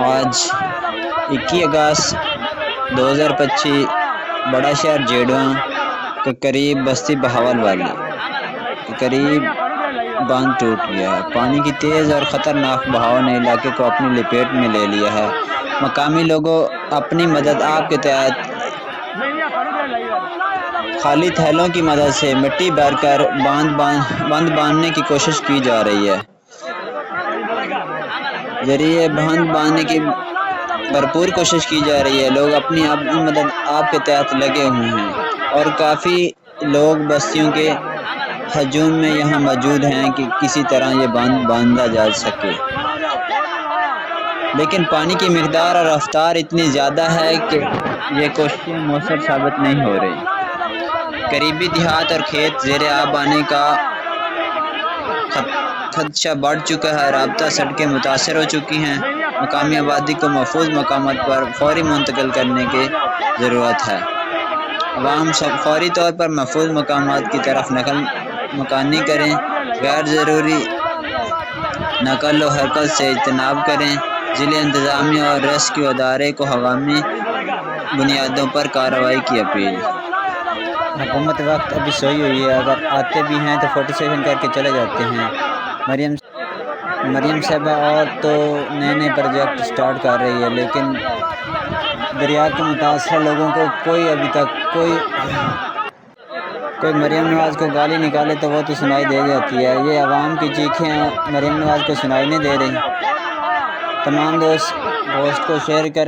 آج 21 اگست 2025 بڑا شہر جیڈواں کے قریب بستی بہاول والی کے قریب باندھ ٹوٹ گیا ہے۔ پانی کی تیز اور خطرناک بہاؤ نے علاقے کو اپنی لپیٹ میں لے لیا ہے۔ مقامی لوگوں اپنی مدد آپ کے تحت خالی تھیلوں کی مدد سے مٹی بھر کر باندھ باندھنے کی کوشش کی جا رہی ہے۔ ذریعے باندھ باندھنے کی بھرپور کوشش کی جا رہی ہے۔ لوگ اپنی مدد آپ کے تحت لگے ہوئے ہیں اور کافی لوگ بستیوں کے ہجوم میں یہاں موجود ہیں کہ کسی طرح یہ باندھ باندھا جا سکے، لیکن پانی کی مقدار اور رفتار اتنی زیادہ ہے کہ یہ کوششیں مؤثر ثابت نہیں ہو رہی۔ قریبی دیہات اور کھیت زیر آب آنے کا خدشہ بڑھ چکا ہے۔ رابطہ سڑکیں متاثر ہو چکی ہیں۔ مقامی آبادی کو محفوظ مقامات پر فوری منتقل کرنے کی ضرورت ہے۔ عوام فوری طور پر محفوظ مقامات کی طرف نقل مکانی کریں، غیر ضروری نقل و حرکت سے اجتناب کریں۔ ضلع انتظامیہ اور ریسکیو ادارے کو عوامی بنیادوں پر کارروائی کی اپیل۔ حکومت وقت ابھی سوئی ہوئی ہے، اگر آتے بھی ہیں تو فوٹو سیشن کر کے چلے جاتے ہیں۔ مریم صاحبہ اور تو نئے پروجیکٹ سٹارٹ کر رہی ہے، لیکن دریا کے متاثرہ لوگوں کو کوئی ابھی تک کوئی مریم نواز کو گالی نکالے تو وہ تو سنائی دے جاتی ہے۔ یہ عوام کی چیخیں مریم نواز کو سنائی نہیں دے رہی۔ تمام دوست پوسٹ کو شیئر کر